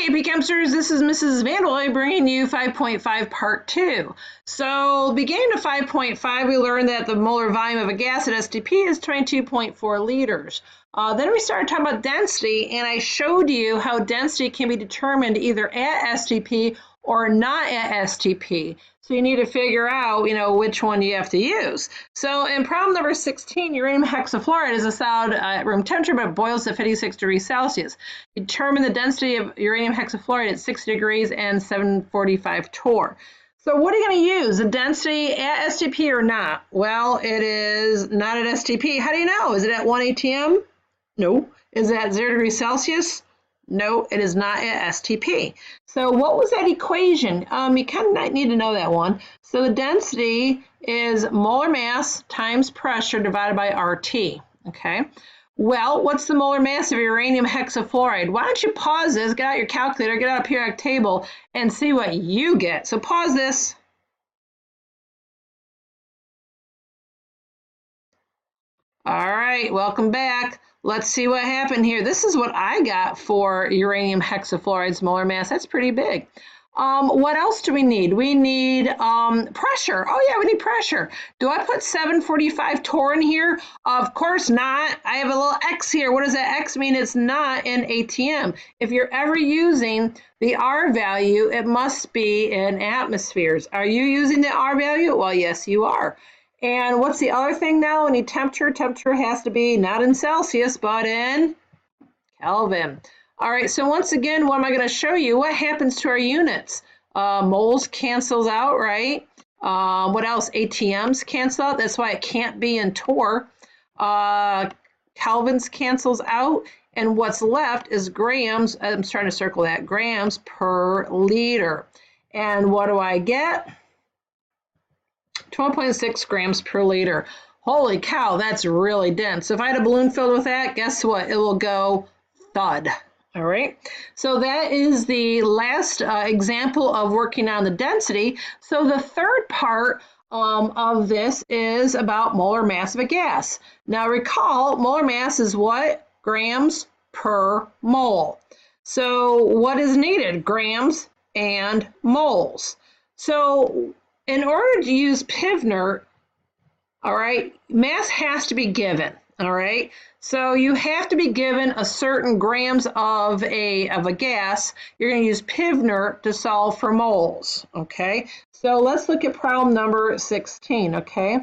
Hey, AP Chemsters, this is Mrs. Vanderlei bringing you 5.5 Part 2. So, beginning of 5.5, we learned that the molar volume of a gas at STP is 22.4 liters. Then we started talking about density, and I showed you how density can be determined either at STP or not at STP. So you need to figure out, which one you have to use. So in problem number 16, uranium hexafluoride is a solid at room temperature, but it boils at 56 degrees Celsius. Determine the density of uranium hexafluoride at 60 degrees and 745 torr. So what are you going to use? The density at STP or not? Well, it is not at STP. How do you know? Is it at 1 atm? No. Is it at 0 degrees Celsius? No, it is not at STP. So what was that equation? You kind of need to know that one. So the density is molar mass times pressure divided by RT. Okay. Well, what's the molar mass of uranium hexafluoride? Why don't you pause this, get out your calculator, get out a periodic table, and see what you get. So pause this. All right, welcome back. Let's see what happened here. This is what I got for uranium hexafluoride's molar mass. That's pretty big. What else do we need? We need pressure. Oh yeah, we need pressure. Do I put 745 torr in here? Of course not. I have a little X here. What does that X mean? It's not in ATM. If you're ever using the R value, it must be in atmospheres. Are you using the R value? Well, yes, you are. And what's the other thing now? We need temperature. Temperature has to be not in Celsius, but in Kelvin. All right, so once again, what am I going to show you? What happens to our units? Moles cancels out, right? What else? ATMs cancel out. That's why it can't be in torr. Kelvins cancels out. And what's left is grams. I'm trying to circle that. Grams per liter. And what do I get? 12.6 grams per liter. Holy cow, that's really dense. If I had a balloon filled with that, guess what? It will go thud. All right, so that is the last example of working on the density. So the third part of this is about molar mass of a gas. Now recall, molar mass is what? Grams per mole. So what is needed? Grams and moles. So in order to use Pivner, all right, mass has to be given, all right? So you have to be given a certain grams of a gas. You're going to use Pivner to solve for moles, okay? So let's look at problem number 16, okay?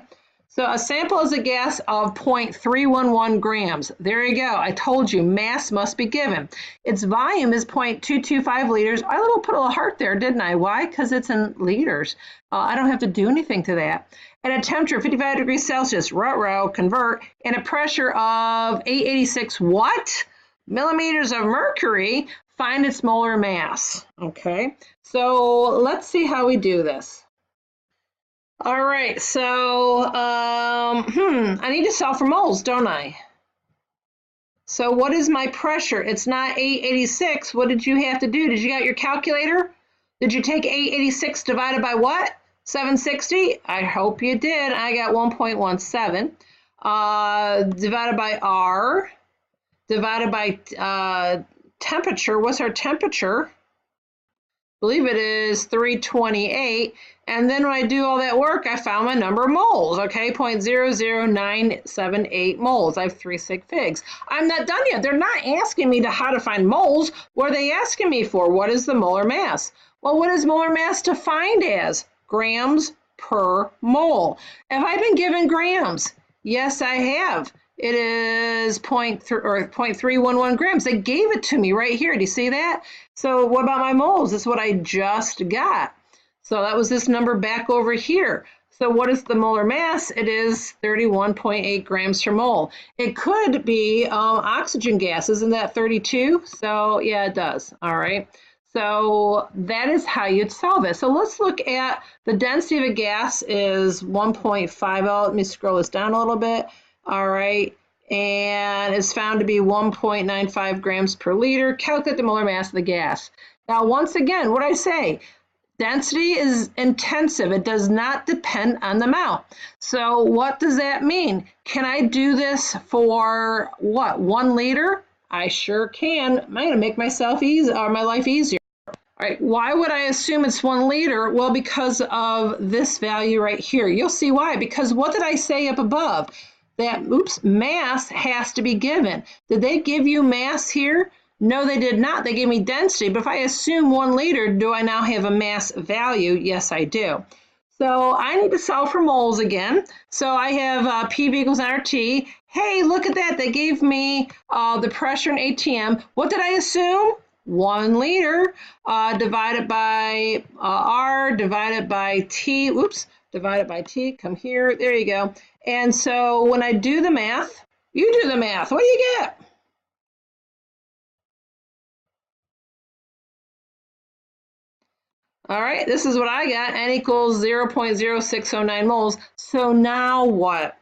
So a sample is a gas of 0.311 grams. There you go. I told you mass must be given. Its volume is 0.225 liters. I put a little heart there, didn't I? Why? Because it's in liters. I don't have to do anything to that. At a temperature of 55 degrees Celsius, convert, and a pressure of 886 what? Millimeters of mercury, find its molar mass. Okay, so let's see how we do this. All right, so I need to solve for moles, don't I? So what is my pressure? It's not 886. What did you have to do? Did you get your calculator? Did you take 886 divided by what? 760? I hope you did. I got 1.17. Divided by R, divided by temperature. What's our temperature? I believe it is 328. And then when I do all that work, I found my number of moles, okay? 0.00978 moles. I have 3 sig figs. I'm not done yet. They're not asking me how to find moles. What are they asking me for? What is the molar mass? Well, what is molar mass defined as? Grams per mole. Have I been given grams? Yes, I have. It is 0.311 grams. They gave it to me right here. Do you see that? So what about my moles? This is what I just got. So that was this number back over here. So what is the molar mass? It is 31.8 grams per mole. It could be oxygen gas. Isn't that 32? So yeah, it does. All right. So that is how you'd solve it. So let's look at the density of a gas is 1.50. Let me scroll this down a little bit. All right. And it's found to be 1.95 grams per liter. Calculate the molar mass of the gas. Now, once again, what I say, density is intensive. It does not depend on the amount. So what does that mean? Can I do this for what, 1 liter? I sure can. I'm going to make myself easy, or my life easier. All right, why would I assume it's 1 liter? Well, because of this value right here. You'll see why. Because what did I say up above? That, mass has to be given. Did they give you mass here? No, they did not. They gave me density. But if I assume 1 liter, do I now have a mass value? Yes, I do. So I need to solve for moles again. So I have P equals RT. Hey, look at that. They gave me the pressure in ATM. What did I assume? 1 liter divided by R divided by T. Divided by T. Come here. There you go. And so when I do the math, you do the math. What do you get? All right, this is what I got. N equals 0.0609 moles. So now what?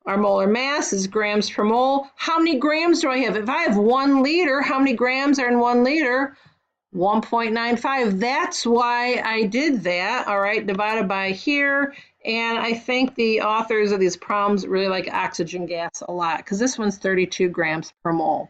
Our molar mass is grams per mole. How many grams do I have? If I have 1 liter, how many grams are in 1 liter? 1.95. That's why I did that. All right, divided by here. And I think the authors of these problems really like oxygen gas a lot because this one's 32 grams per mole.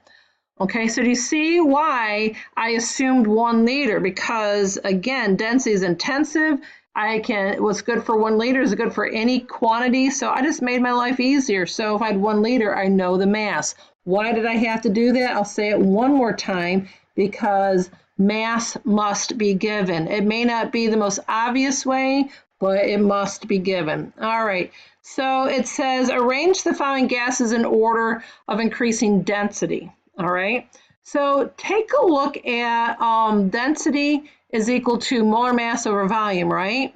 Okay, so do you see why I assumed 1 liter? Because again, density is intensive. What's good for 1 liter is good for any quantity. So I just made my life easier. So if I had 1 liter, I know the mass. Why did I have to do that? I'll say it one more time because mass must be given. It may not be the most obvious way, but it must be given. All right, so it says arrange the following gases in order of increasing density. All right, so take a look at density is equal to molar mass over volume, right?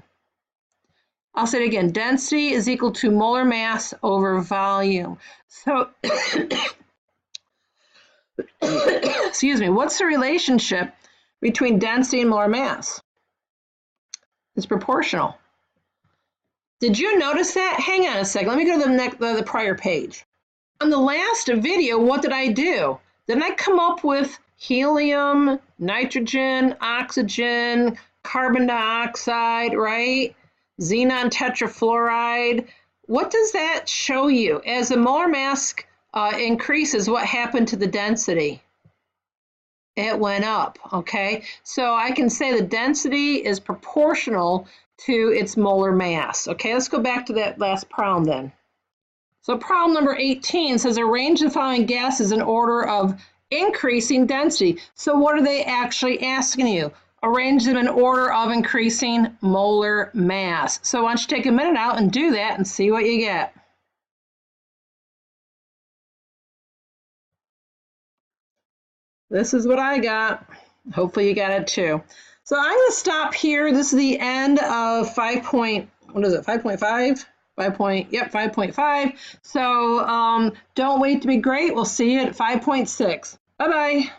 I'll say it again, density is equal to molar mass over volume. So, excuse me, what's the relationship between density and molar mass? It's proportional. Did you notice that? Hang on a second, let me go to the prior page. On the last video, what did I do? Didn't I come up with helium, nitrogen, oxygen, carbon dioxide, right? Xenon tetrafluoride. What does that show you? As the molar mass increases, what happened to the density? It went up, okay? So I can say the density is proportional to its molar mass. Okay, let's go back to that last problem then. So problem number 18 says arrange the following gases in order of increasing density. So what are they actually asking you? Arrange them in order of increasing molar mass. So why don't you take a minute out and do that and see what you get. This is what I got. Hopefully you got it too. So I'm going to stop here. This is the end of 5.5? 5.5. So don't wait to be great. We'll see you at 5.6. Bye-bye.